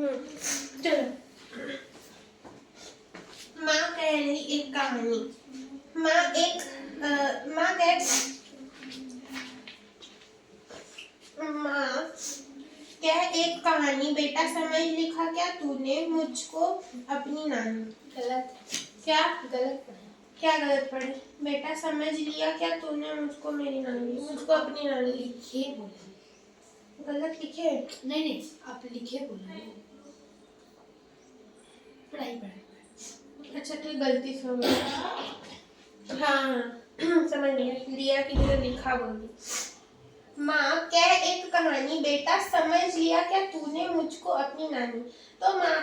चलो। माँ कह रही एक कहानी। माँ कह एक कहानी, बेटा समझ लिखा क्या तूने मुझको अपनी नानी। गलत। क्या गलत पढ़े? क्या गलत पढ़े? बेटा समझ लिया क्या तूने मुझको मेरी नानी, मुझको अपनी नानी। लिखे बोले। गलत लिखे? नहीं आप लिखे बोले। पढ़ाई। अच्छा तो गलती से हो गई। हाँ समझ लिया कि जगह लिखा बोली। माँ कह एक कहानी, बेटा समझ लिया क्या तूने मुझको अपनी नानी। तो माँ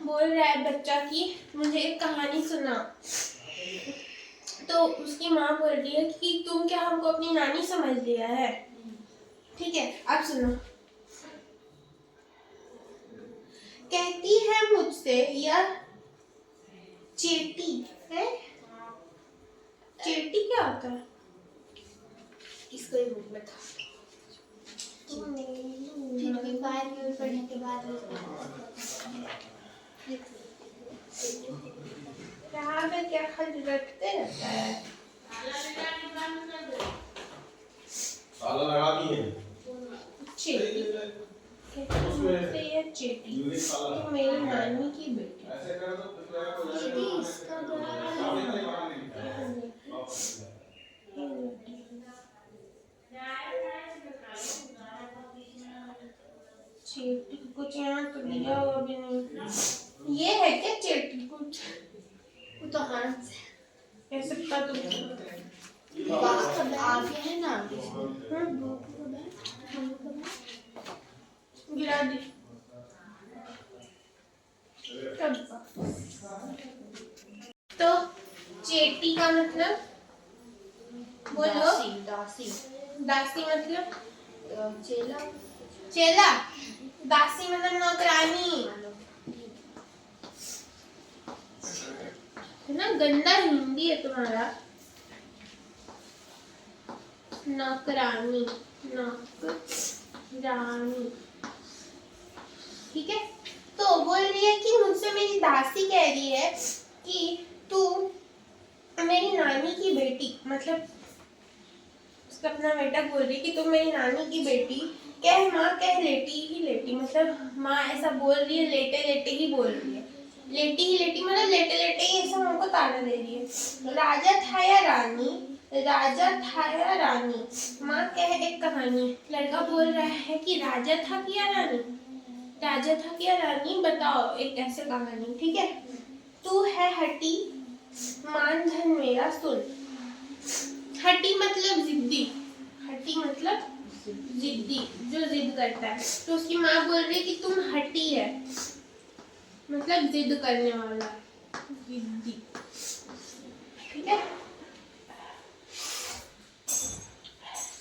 बोल रहा है बच्चा कि मुझे एक कहानी सुना। तो उसकी माँ बोल रही है कि तुम क्या हमको अपनी नानी समझ लिया है। ठीक है अब सुनो। कहती है मुझसे यह चेटी है। चेटी क्या होता है? इसको ही बुक में था। फिर भी 5 मिनट पढ़ने के बाद यहाँ पे क्या खाली रटते रहता है। ताला लगा दिए। चेटी मुझसे ये चेटी तो मेरी नानी की बेटी। ऐसे कर दो चेटी इसका चेटी कुछ यहाँ तो दिया हुआ भी नहीं। ये है क्या चेटी कुछ? वो तो हंस है। ऐसे पता तो आगे है ना। गिरा दी। तो चेटी का मतलब बोलो। दासी। दासी मतलब चेला। चेला। दासी मतलब नौकरानी है ना। गंदा हिंदी है तुम्हारा। नौकरानी नौकरानी ठीक है। तो बोल रही है कि मुझसे मेरी दासी कह रही है कि तू मेरी नानी की बेटी, मतलब उसका अपना बेटा बोल रही कि तुम मेरी नानी की बेटी। कह माँ कह लेटी ही लेटी, मतलब माँ ऐसा बोल रही है लेटे लेटे ही बोल रही है। लेटी ही लेटी मतलब लेटे लेटे ही ऐसा हमको ताना दे रही है। राजा था या रानी, राजा था या रानी, माँ कह एक कहानी। लड़का बोल रहा है कि राजा था कि या रानी, राजा था कि या रानी बताओ एक ऐसे कहानी। ठीक है। तू है हटी मान धन मेरा सुन। हटी मतलब जिद्दी। हटी मतलब जिद्दी, जो जिद करता है। तो उसकी माँ बोल रही कि तुम हटी है मतलब जिद करने वाला, जिद्दी। ठीक है।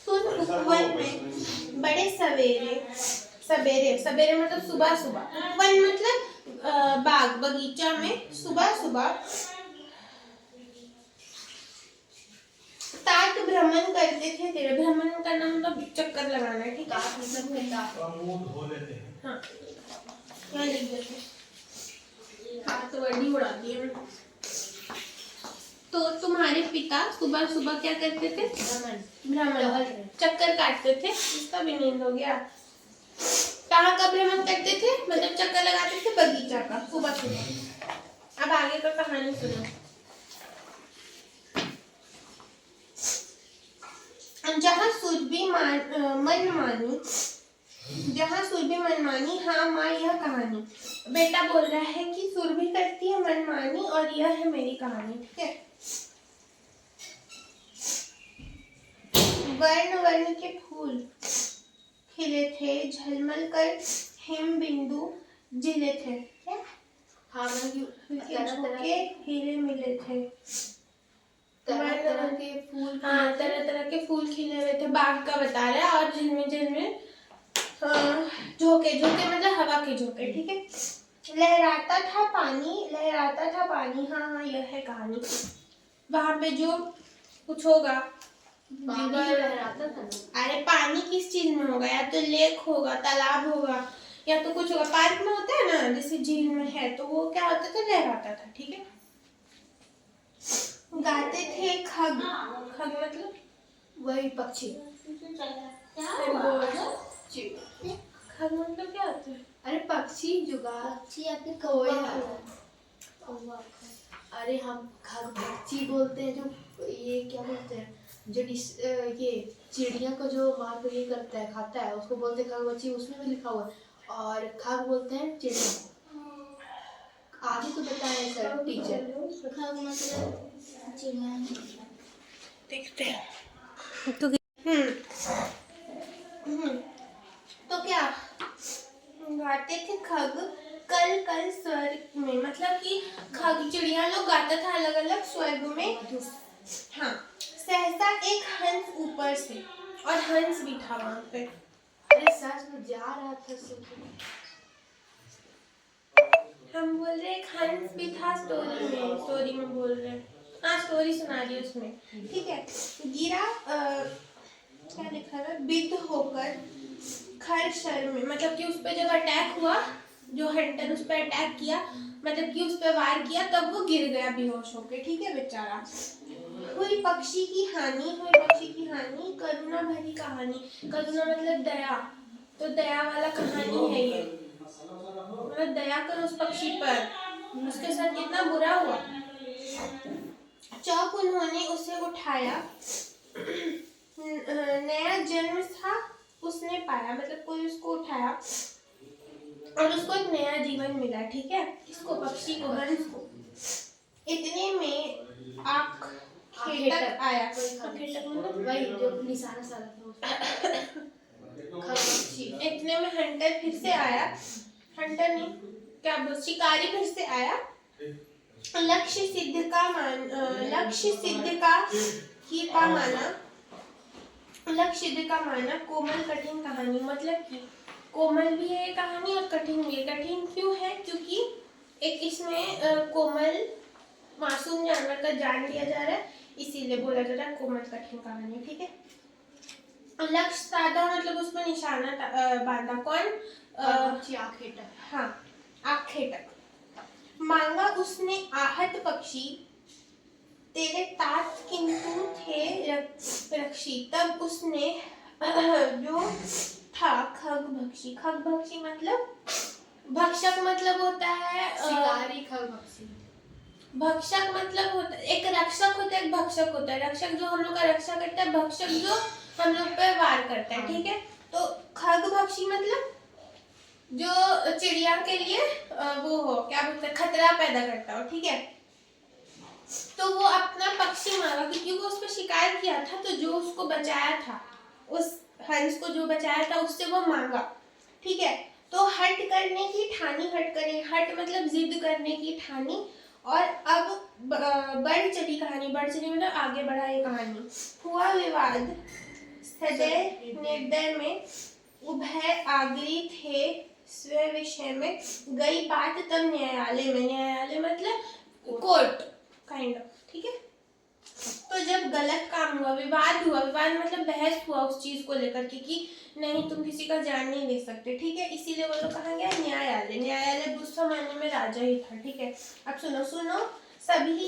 सुन उपवन में बड़े सवेरे, सवेरे सवेरे मतलब सुबह सुबह, उपवन मतलब बाग बगीचा में सुबह सुबह तात भ्रमण करते थे तेरे। भ्रमण करना मतलब चक्कर लगाना। ठीक है। हाँ यहाँ लिख देते। हाथ वर्डी उड़ा दिए। तो तुम्हारे पिता सुबह सुबह क्या करते थे? भ्रमण चक्कर काटते थे। इसका भी नींद हो गया। कहाँ का भ्रमण करते थे मतलब चक्कर लगाते थे बगीचा का सुबह सुबह। अब आगे का कहानी सुनो। जहाँ सुरभि मनमानी, जहाँ सुरभि मनमानी, हाँ माँ यह कहानी। बेटा बोल रहा है कि सुरभि करती है मनमानी और यह है मेरी कहानी। ठीक है। वर्ण वर्ण के फूल खिले थे, झलमल कर हिम बिंदु जिले थे। हाँ झोंके हीरे मिले थे। तरह तरह के फूल, हाँ तरह तरह के फूल खिले हुए थे। बाग का बता रहा है। और झिलमिल झिलमिल झोंके, झोंके मतलब हवा के झोंके। ठीक है। लहराता था पानी, लहराता था पानी, हाँ हाँ यह है कहानी। वहां पे जो कुछ होगा पानी लहराता था ना। अरे पानी किस चीज में होगा? या तो लेक होगा, तालाब होगा, या तो कुछ होगा, पार्क में होता है ना, जैसे झील में है तो वो क्या होता था, लहराता था, ठीक है। गाते थे खग, खग मतलब वही पक्षी। खग मतलब क्या होता है? अरे पक्षी, जुगाड़, पक्षी या फिर कोयल। कौवा। अरे हम खग पक्षी बोलते हैं, जो ये क्या बोलते हैं, जो ये चिड़िया को जो मार कर ये करता है, खाता है, उसको बोलते हैं खग पक्षी, उसमें भी लिखा हुआ है। और खग बोलते हैं चिड़िया। आगे तो बताए सर टीचर। खग मतलब चिड़िया। देखते हैं तो तो क्या गाते थे खग कल कल स्वर में, मतलब कि खग चिड़िया लोग गाता था अलग अलग स्वर्ग में। हाँ, सहसा एक हंस ऊपर से, और हंस भी था वहां पे। अरे सच में जा रहा था सब। हम बोल रहे एक हंस भी था स्टोरी में बोल रहे हैं। हाँ, स्टोरी सुना रही उसमें, ठीक है। गिरा क्या लिखा है, बिद होकर खर शर में, मतलब कि उस पे जब अटैक हुआ, जो हंटर उस पे अटैक किया, मतलब कि उस पे वार किया, तब वो गिर गया बेहोश होके, ठीक है बेचारा। हुई पक्षी की हानि, हुई पक्षी की हानि, करुणा भरी कहानी। करुणा मतलब दया, तो दया वाला कहानी है ये, मतलब दया कर उस पक्षी पर, उसके साथ कितना बुरा हुआ। चौक उन्होंने उसे उठाया, नया जन्म था उसने पाया, मतलब कोई उसको उठाया और उसको एक नया जीवन मिला, ठीक है। किसको, पक्षी को, हंस को। इतने में आँख खेटक आया, खेटक मतलब वही जो निशाना साधा था उसको। इतने में हंटर फिर से आया, हंटर ने क्या बोल, शिकारी फिर से आया। लक्ष्य सिद्ध का माना, लक्ष्य सिद्ध का माना कोमल कठिन कहानी, मतलब कि कोमल भी है कहानी और कठिन भी है। कठिन क्यों है, क्योंकि एक इसमें कोमल मासूम जानवर का जान लिया जा रहा है, इसीलिए बोला जा रहा है कोमल कठिन कहानी, ठीक है। लक्ष्य साधा मतलब उसमें निशाना बांधा, कौन, हाँ, आखेटक। मांगा उसने आहत पक्षी, तेरे तात किंतु थे रक्षी, तब उसने जो था खग भक्षी, खग भक्षी मतलब भक्षक, मतलब होता है शिकारी खग पक्षी। भक्षक मतलब होता है, एक रक्षक होता है, एक भक्षक होता है। रक्षक जो हम लोग का रक्षा करता है, भक्षक जो हम लोग पे वार करता है, ठीक है। तो खग भक्षी मतलब जो चिड़िया के लिए वो हो, क्या बोलते हैं, खतरा पैदा करता हो, ठीक है। तो वो अपना पक्षी मांगा, क्योंकि वो उस पर शिकार किया था, तो जो उसको बचाया था, उस हंस को जो बचाया था, उससे वो मांगा, ठीक है। तो हट करने की ठानी, हट मतलब जिद करने की ठानी। और अब बढ़ चली कहानी, बढ़ चली मतलब आगे बढ़ा ये कहानी। हुआ विवाद सदैव निर्दय में, उभय आगरी थे स्व विषय में, गई बात तब न्यायालय में, न्यायालय मतलब कोर्ट काइंड ऑफ, ठीक है। तो जब गलत काम हुआ, विवाद हुआ, विवाद मतलब बहस हुआ उस चीज को लेकर के कि नहीं तुम किसी का जान नहीं ले सकते, ठीक है। इसीलिए वो लोग कहा गया न्यायालय, न्यायालय दूसरा मायने में राजा ही था, ठीक है। अब सुनो सुनो, सभी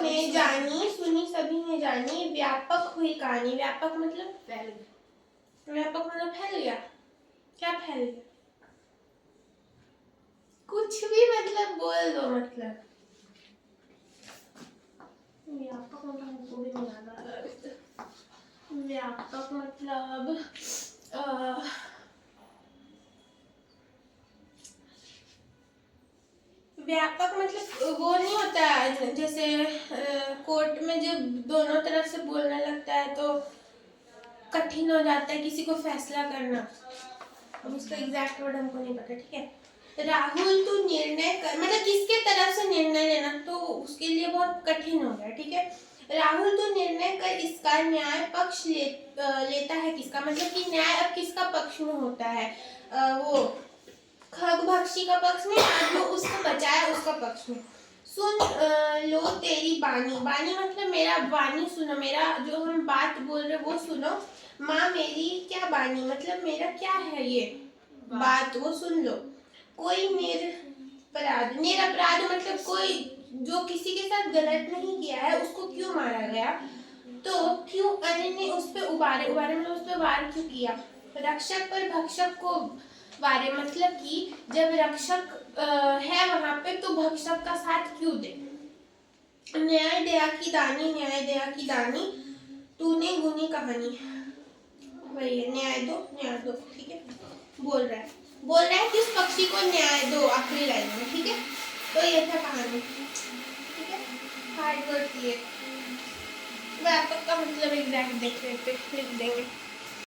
ने जानी, व्यापक हुई कहानी। व्यापक मतलब फैल गया, क्या फैल गया, कुछ भी मतलब बोल दो, मतलब व्यापक मतलब हमको भी नहीं याद आ रहा है। व्यापक मतलब व्यापक मतलब वो नहीं होता है, जैसे कोर्ट में जब दोनों तरफ से बोलने लगता है तो कठिन हो जाता है किसी को फैसला करना। अब उसका एग्जैक्ट वर्ड हमको नहीं पता, ठीक है। राहुल तू निर्णय कर, मतलब किसके तरफ से निर्णय लेना, तो उसके लिए बहुत कठिन हो गया, ठीक है। राहुल तू निर्णय कर, इसका न्याय पक्ष लेता है किसका, मतलब कि न्याय अब किसका पक्ष में होता है, वो खगभक्षी का पक्ष में, जो उसको बचाया उसका पक्ष में। सुन लो तेरी बानी, बानी मतलब मेरा वाणी सुनो, मेरा जो हम बात बोल रहे वो सुनो। माँ मेरी क्या बानी, मतलब मेरा क्या है ये बात, वो सुन लो। कोई निरपराध, निरपराध मतलब कोई जो किसी के साथ गलत नहीं किया है उसको क्यों मारा गया, तो क्यों अरे ने उस पे उबारे, उबारे मतलब उस पे वार क्यों किया। रक्षक पर भक्षक को वारे मतलब कि जब रक्षक है वहां पे तो भक्षक का साथ क्यों दे। न्याय दया की दानी, न्याय दया की दानी, तूने गुनी कहानी, वही है न्याय दो, ठीक है। बोल रहा है कि उस पक्षी को न्याय दो, आखिरी लाइन में, ठीक है। तो ये था कहानी, ठीक है। हार्ड वर्क ये व्यापक का मतलब एग्जैक्ट देख लेते, लिख देंगे।